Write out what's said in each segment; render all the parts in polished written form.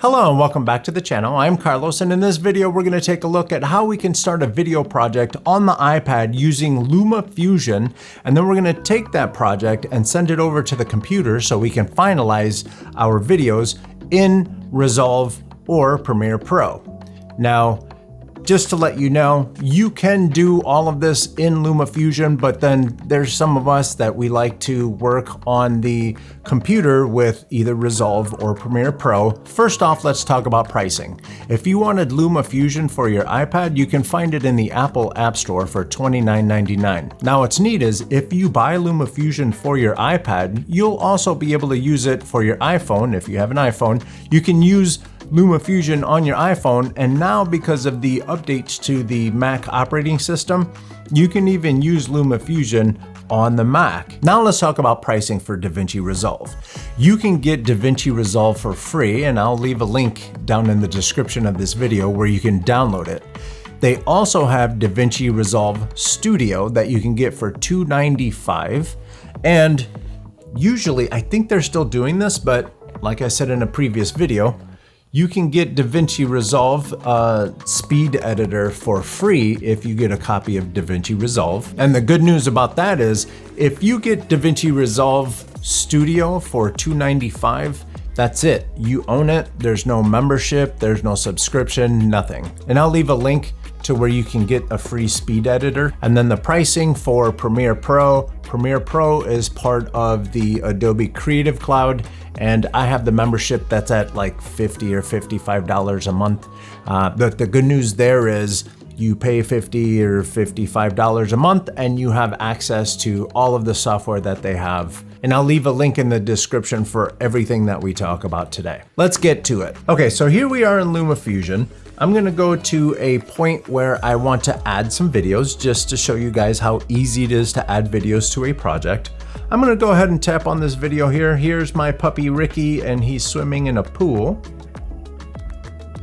Hello and welcome back to the channel. I'm Carlos, and in this video we're going to take a look at how we can start a video project on the iPad using LumaFusion, and then we're going to take that project and send it over to the computer so we can finalize our videos in Resolve or Premiere Pro. Now, just to let you know, you can do all of this in LumaFusion, but then there's some of us that we like to work on the computer with either Resolve or Premiere Pro. First off, let's talk about pricing. If you wanted LumaFusion for your iPad, you can find it in the Apple App Store for $29.99. Now what's neat is if you buy LumaFusion for your iPad, you'll also be able to use it for your iPhone. If you have an iPhone, you can use LumaFusion on your iPhone, and now because of the updates to the Mac operating system, you can even use LumaFusion on the Mac. Now let's talk about pricing for DaVinci Resolve. You can get DaVinci Resolve for free, and I'll leave a link down in the description of this video where you can download it. They also have DaVinci Resolve Studio that you can get for $295, and usually, I think they're still doing this, but like I said in a previous video, you can get DaVinci Resolve speed editor for free if you get a copy of DaVinci Resolve. And the good news about that is if you get DaVinci Resolve Studio for $295, that's it. You own it. There's no membership, there's no subscription, nothing. And I'll leave a link to where you can get a free speed editor. And then the pricing for Premiere Pro. Premiere Pro is part of the Adobe Creative Cloud, and I have the membership that's at like $50 or $55 a month. But the good news there is you pay $50 or $55 a month and you have access to all of the software that they have. And I'll leave a link in the description for everything that we talk about today. Let's get to it. Okay, so here we are in LumaFusion. I'm gonna go to a point where I want to add some videos just to show you guys how easy it is to add videos to a project. I'm gonna go ahead and tap on this video here. Here's my puppy Ricky, and he's swimming in a pool.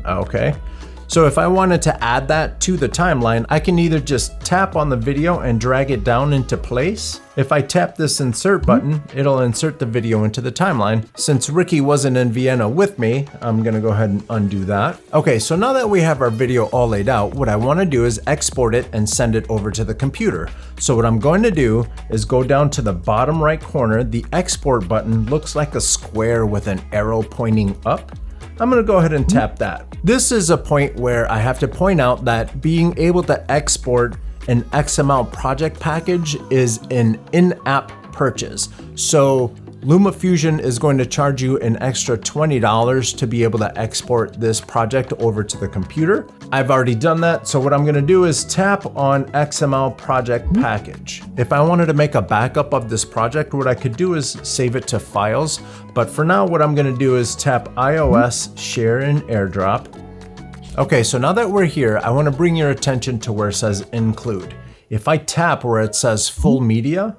Okay. So if I wanted to add that to the timeline, I can either just tap on the video and drag it down into place. If I tap this insert button, it'll insert the video into the timeline. Since Ricky wasn't in Vienna with me, I'm gonna go ahead and undo that. Okay, so now that we have our video all laid out, what I wanna do is export it and send it over to the computer. So what I'm going to do is go down to the bottom right corner. The export button looks like a square with an arrow pointing up. I'm gonna go ahead and tap that. This is a point where I have to point out that being able to export an XML project package is an in-app purchase. So LumaFusion is going to charge you an extra $20 to be able to export this project over to the computer. I've already done that, so what I'm gonna do is tap on XML project package. If I wanted to make a backup of this project, what I could do is save it to files, but for now what I'm gonna do is tap iOS, share and airdrop. Okay, so now that we're here, I wanna bring your attention to where it says include. If I tap where it says full media,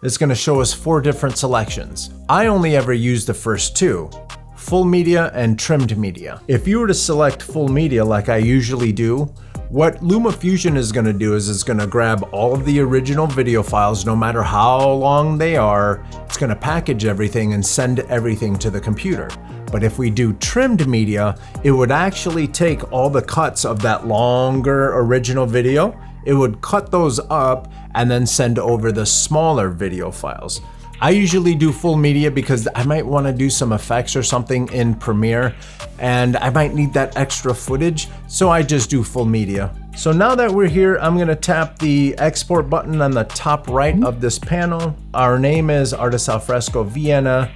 it's gonna show us 4 different selections. I only ever use the first 2, full media and trimmed media. If you were to select full media like I usually do, what LumaFusion is gonna do is it's gonna grab all of the original video files, no matter how long they are, it's gonna package everything and send everything to the computer. But if we do trimmed media, it would actually take all the cuts of that longer original video, it would cut those up and then send over the smaller video files. I usually do full media because I might want to do some effects or something in Premiere and I might need that extra footage, so I just do full media. So now that we're here, I'm going to tap the export button on the top right of this panel. Our name is Artist Alfresco Vienna.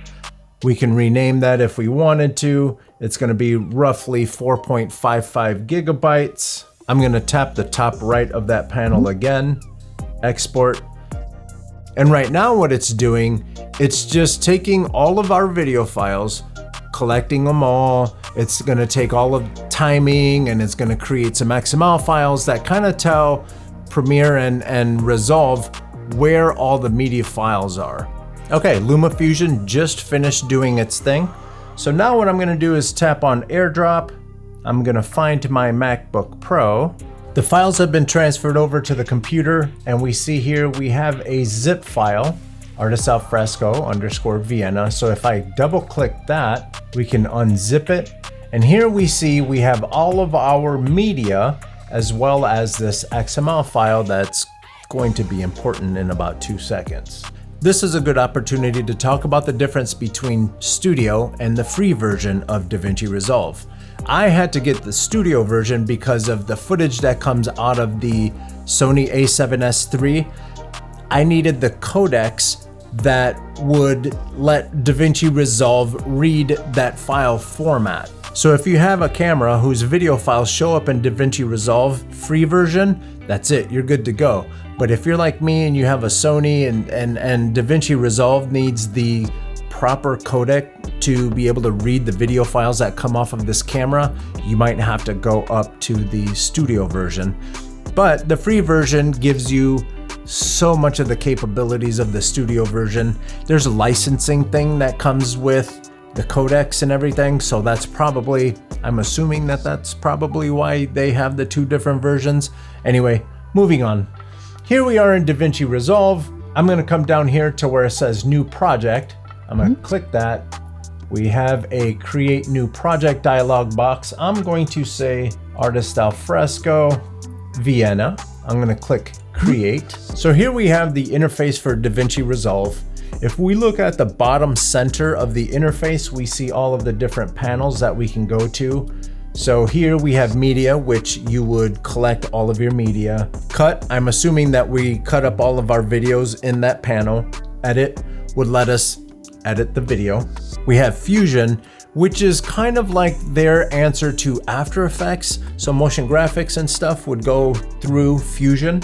We can rename that if we wanted to. It's going to be roughly 4.55 gigabytes. I'm going to tap the top right of that panel again, export. And right now what it's doing, it's just taking all of our video files, collecting them all. It's gonna take all of timing and it's gonna create some XML files that kind of tell Premiere and Resolve where all the media files are. Okay, LumaFusion just finished doing its thing. So now what I'm gonna do is tap on airdrop. I'm gonna find my MacBook Pro. The files have been transferred over to the computer, and we see here we have a zip file, artistalfresco_Vienna. So if I double click that, we can unzip it And here we see we have all of our media as well as this XML file that's going to be important in about 2 seconds. This is a good opportunity to talk about the difference between Studio and the free version of DaVinci Resolve. I had to get the Studio version because of the footage that comes out of the Sony a7S III. I needed the codecs that would let DaVinci Resolve read that file format. So if you have a camera whose video files show up in DaVinci Resolve free version, that's it, you're good to go. But if you're like me and you have a Sony and DaVinci Resolve needs the proper codec to be able to read the video files that come off of this camera, you might have to go up to the Studio version. But the free version gives you so much of the capabilities of the Studio version. There's a licensing thing that comes with the codecs and everything, so that's probably, I'm assuming that that's probably why they have the 2 different versions. Anyway, moving on. Here we are in DaVinci Resolve. I'm gonna come down here to where it says New Project. I'm gonna click that. We have a Create New Project dialog box. I'm going to say Artist Alfresco, Vienna. I'm gonna click Create. So here we have the interface for DaVinci Resolve. If we look at the bottom center of the interface, we see all of the different panels that we can go to. So here we have media, which you would collect all of your media. Cut, I'm assuming that we cut up all of our videos in that panel. Edit would let us edit the video. We have Fusion, which is kind of like their answer to After Effects. So motion graphics and stuff would go through Fusion.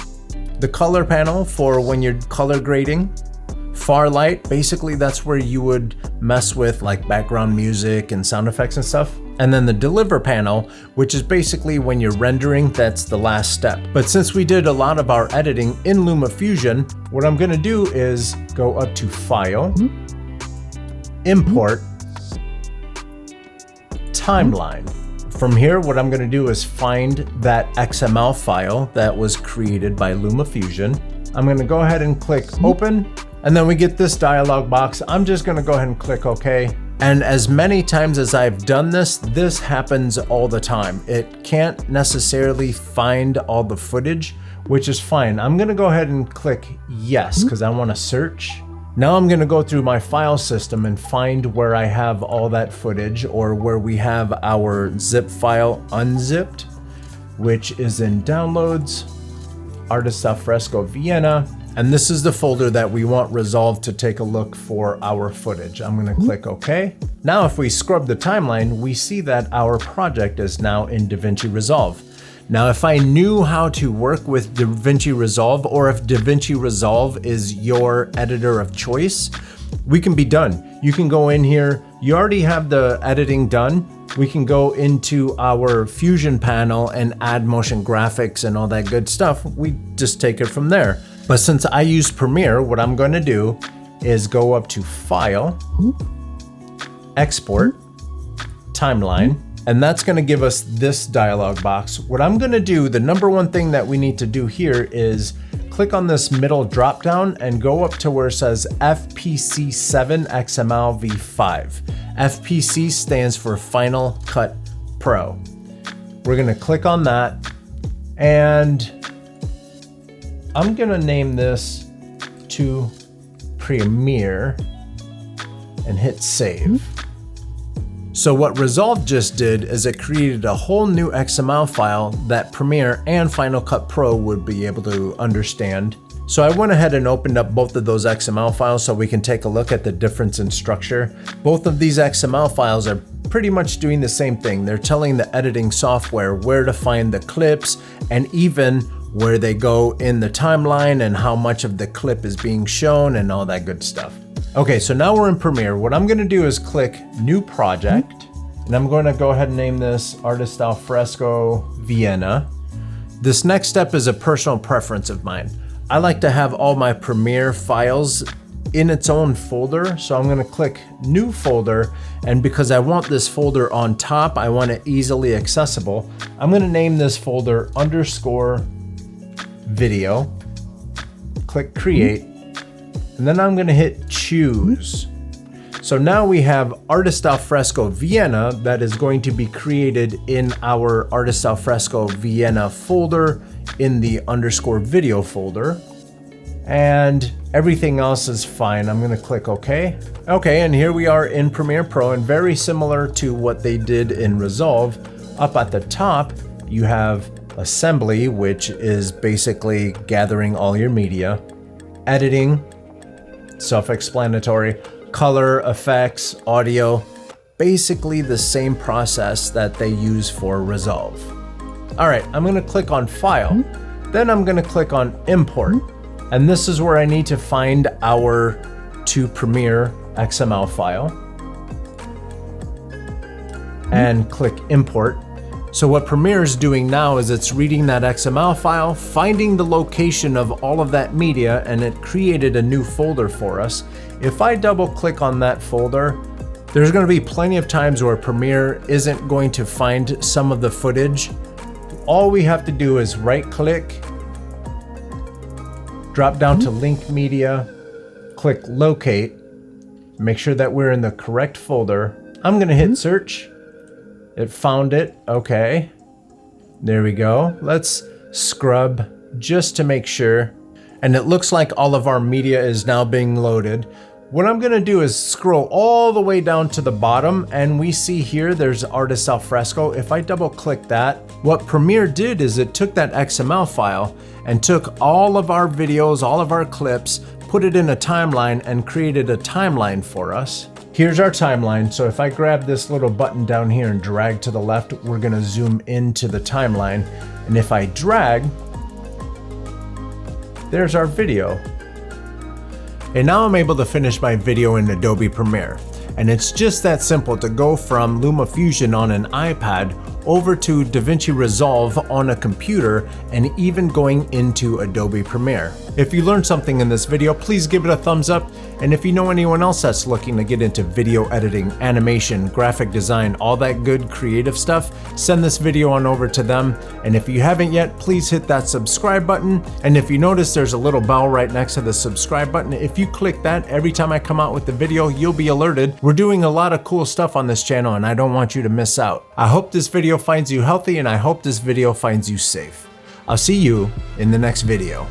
The color panel for when you're color grading. Far light, basically that's where you would mess with like background music and sound effects and stuff. And then the deliver panel, which is basically when you're rendering, that's the last step. But since we did a lot of our editing in LumaFusion, what I'm gonna do is go up to File, Import, Timeline. From here, what I'm gonna do is find that XML file that was created by LumaFusion. I'm gonna go ahead and click Open, and then we get this dialog box. I'm just gonna go ahead and click OK. And as many times as I've done this, this happens all the time. It can't necessarily find all the footage, which is fine. I'm gonna go ahead and click Yes, because I wanna search. Now I'm gonna go through my file system and find where I have all that footage, or where we have our zip file unzipped, which is in Downloads, Artist Alfresco Vienna. And this is the folder that we want Resolve to take a look for our footage. I'm gonna click OK. Now if we scrub the timeline, we see that our project is now in DaVinci Resolve. Now if I knew how to work with DaVinci Resolve, or if DaVinci Resolve is your editor of choice, we can be done. You can go in here, you already have the editing done. We can go into our Fusion panel and add motion graphics and all that good stuff. We just take it from there. But since I use Premiere, what I'm going to do is go up to File, Export, Timeline, and that's going to give us this dialog box. What I'm going to do, the number one thing that we need to do here is click on this middle drop down and go up to where it says FPC7 XML v5. FPC stands for Final Cut Pro. We're going to click on that, and I'm gonna name this to Premiere and hit save. So what Resolve just did is it created a whole new XML file that Premiere and Final Cut Pro would be able to understand. So I went ahead and opened up both of those XML files so we can take a look at the difference in structure. Both of these XML files are pretty much doing the same thing. They're telling the editing software where to find the clips, and even where they go in the timeline and how much of the clip is being shown and all that good stuff. Okay, so now we're in Premiere. What I'm gonna do is click New Project, and I'm gonna go ahead and name this Artist Alfresco Vienna. This next step is a personal preference of mine. I like to have all my Premiere files in its own folder, so I'm gonna click New Folder, and because I want this folder on top, I want it easily accessible, I'm gonna name this folder _video, click Create, and then I'm gonna hit Choose. So now we have Artist Alfresco Vienna that is going to be created in our Artist Alfresco Vienna folder in the underscore video folder. And everything else is fine. I'm gonna click OK. Okay, and here we are in Premiere Pro, and very similar to what they did in Resolve, up at the top, you have Assembly, which is basically gathering all your media. Editing, self-explanatory. Color, effects, audio, basically the same process that they use for Resolve. All right, I'm gonna click on File, then I'm gonna click on Import. And this is where I need to find our to Premiere XML file and click Import. So what Premiere is doing now is it's reading that XML file, finding the location of all of that media, and it created a new folder for us. If I double click on that folder, there's going to be plenty of times where Premiere isn't going to find some of the footage. All we have to do is right click, drop down to Link Media, click Locate, make sure that we're in the correct folder. I'm going to hit search. It found it. Okay. There we go. Let's scrub just to make sure. And it looks like all of our media is now being loaded. What I'm gonna do is scroll all the way down to the bottom, and we see here there's Artist Alfresco. If I double click that, what Premiere did is it took that XML file and took all of our videos, all of our clips, put it in a timeline and created a timeline for us. Here's our timeline. So if I grab this little button down here and drag to the left, we're gonna zoom into the timeline. And if I drag, there's our video. And now I'm able to finish my video in Adobe Premiere. And it's just that simple to go from LumaFusion on an iPad over to DaVinci Resolve on a computer, and even going into Adobe Premiere. If you learned something in this video, please give it a thumbs up. And if you know anyone else that's looking to get into video editing, animation, graphic design, all that good creative stuff, send this video on over to them. And if you haven't yet, please hit that subscribe button. And if you notice there's a little bell right next to the subscribe button, if you click that, every time I come out with the video, you'll be alerted. We're doing a lot of cool stuff on this channel, and I don't want you to miss out. I hope this video finds you healthy, and I hope this video finds you safe. I'll see you in the next video.